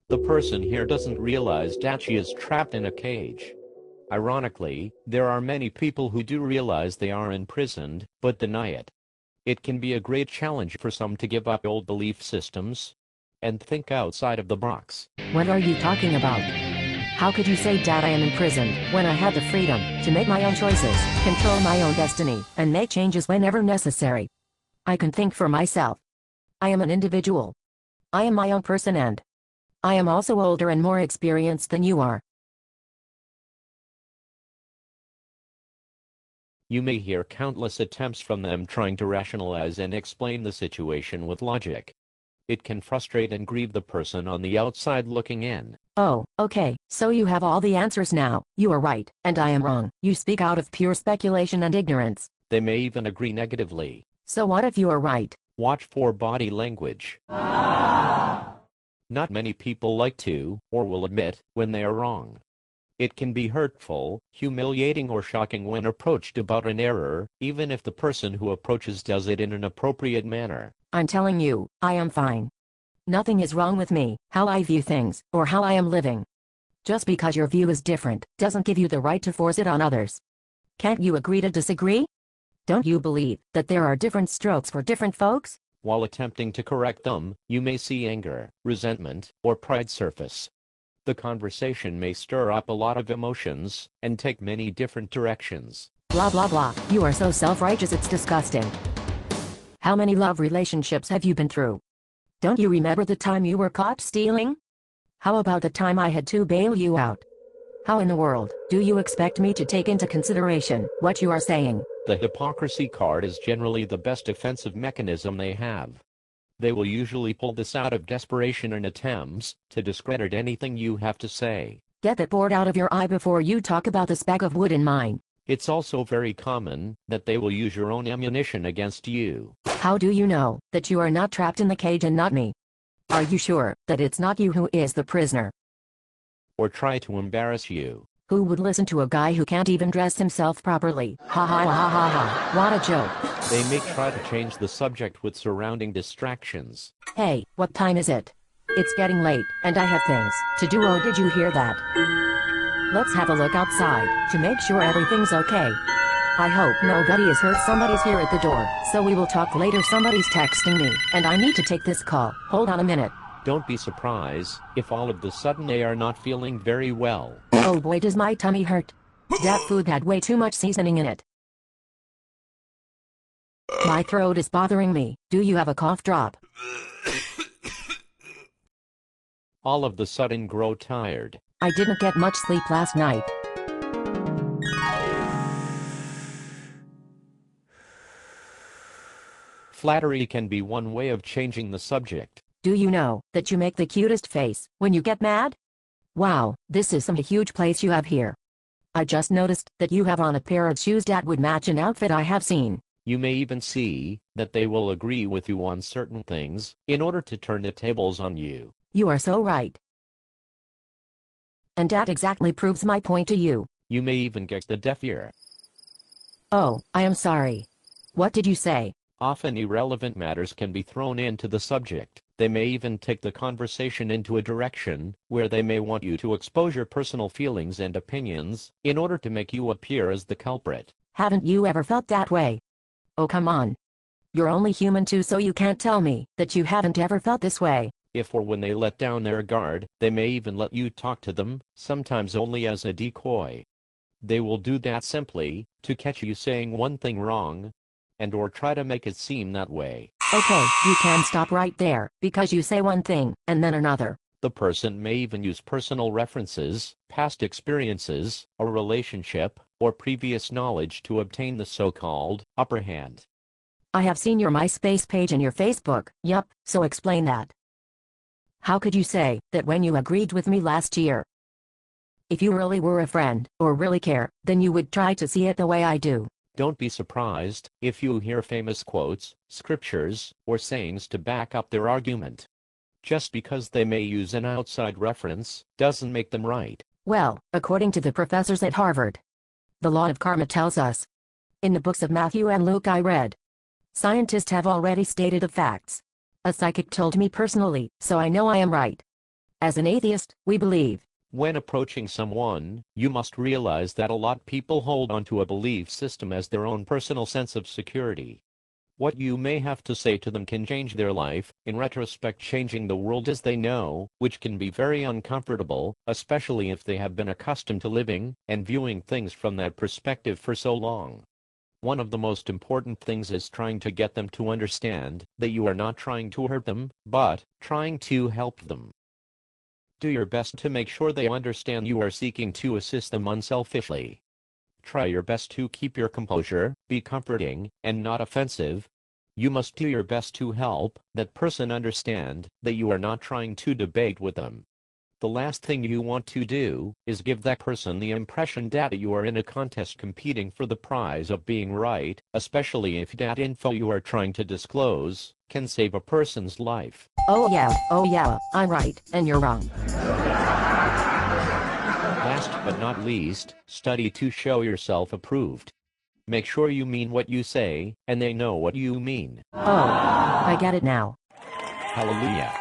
The person here doesn't realize that she is trapped in a cage. Ironically, there are many people who do realize they are imprisoned, but deny it. It can be a great challenge for some to give up old belief systems and think outside of the box. What are you talking about? How could you say that I am imprisoned when I have the freedom to make my own choices, control my own destiny, and make changes whenever necessary? I can think for myself. I am an individual. I am my own person, and I am also older and more experienced than you are. You may hear countless attempts from them trying to rationalize and explain the situation with logic. It can frustrate and grieve the person on the outside looking in. Oh, okay, so you have all the answers now. You are right, and I am wrong. You speak out of pure speculation and ignorance. They may even agree negatively. So what if you are right? Watch for body language. Not many people like to, or will admit, when they are wrong. It can be hurtful, humiliating, or shocking when approached about an error, even if the person who approaches does it in an appropriate manner. I'm telling you, I am fine. Nothing is wrong with me, how I view things, or how I am living. Just because your view is different, doesn't give you the right to force it on others. Can't you agree to disagree? Don't you believe that there are different strokes for different folks? While attempting to correct them, you may see anger, resentment, or pride surface. The conversation may stir up a lot of emotions and take many different directions. Blah blah blah, you are so self-righteous it's disgusting. How many love relationships have you been through? Don't you remember the time you were caught stealing? How about the time I had to bail you out? How in the world do you expect me to take into consideration what you are saying? The hypocrisy card is generally the best defensive mechanism they have. They will usually pull this out of desperation and attempts to discredit anything you have to say. Get that board out of your eye before you talk about the speck of wood in mine. It's also very common that they will use your own ammunition against you. How do you know that you are not trapped in the cage and not me? Are you sure that it's not you who is the prisoner? Or try to embarrass you. Who would listen to a guy who can't even dress himself properly? Ha ha ha ha ha, what a joke. They may try to change the subject with surrounding distractions. Hey, what time is it? It's getting late, and I have things to do. Oh, did you hear that? Let's have a look outside to make sure everything's okay. I hope nobody is hurt. Somebody's here at the door, so we will talk later. Somebody's texting me, and I need to take this call. Hold on a minute. Don't be surprised if all of the sudden they are not feeling very well. Oh boy, does my tummy hurt. That food had way too much seasoning in it. My throat is bothering me. Do you have a cough drop? All of the sudden grow tired. I didn't get much sleep last night. Flattery can be one way of changing the subject. Do you know that you make the cutest face when you get mad? Wow, this is some huge place you have here. I just noticed that you have on a pair of shoes that would match an outfit I have seen. You may even see that they will agree with you on certain things in order to turn the tables on you. You are so right. And that exactly proves my point to you. You may even get the deaf ear. Oh, I am sorry. What did you say? Often irrelevant matters can be thrown into the subject. They may even take the conversation into a direction where they may want you to expose your personal feelings and opinions in order to make you appear as the culprit. Haven't you ever felt that way? Oh, come on. You're only human too, so you can't tell me that you haven't ever felt this way. If or when they let down their guard, they may even let you talk to them, sometimes only as a decoy. They will do that simply to catch you saying one thing wrong, and or try to make it seem that way. Okay, you can stop right there, because you say one thing, and then another. The person may even use personal references, past experiences, a relationship, or previous knowledge to obtain the so-called upper hand. I have seen your MySpace page and your Facebook. Yup, so explain that. How could you say that when you agreed with me last year? If you really were a friend, or really care, then you would try to see it the way I do. Don't be surprised if you hear famous quotes, scriptures, or sayings to back up their argument. Just because they may use an outside reference doesn't make them right. Well, according to the professors at Harvard, the law of karma tells us. In the books of Matthew and Luke I read. Scientists have already stated the facts. A psychic told me personally, so I know I am right. As an atheist, we believe. When approaching someone, you must realize that a lot of people hold onto a belief system as their own personal sense of security. What you may have to say to them can change their life, in retrospect changing the world as they know, which can be very uncomfortable, especially if they have been accustomed to living and viewing things from that perspective for so long. One of the most important things is trying to get them to understand that you are not trying to hurt them, but trying to help them. Do your best to make sure they understand you are seeking to assist them unselfishly. Try your best to keep your composure, be comforting, and not offensive. You must do your best to help that person understand that you are not trying to debate with them. The last thing you want to do is give that person the impression that you are in a contest competing for the prize of being right, especially if that info you are trying to disclose can save a person's life. Oh yeah, I'm right, and you're wrong. Last but not least, study to show yourself approved. Make sure you mean what you say, and they know what you mean. Oh, I get it now. Hallelujah.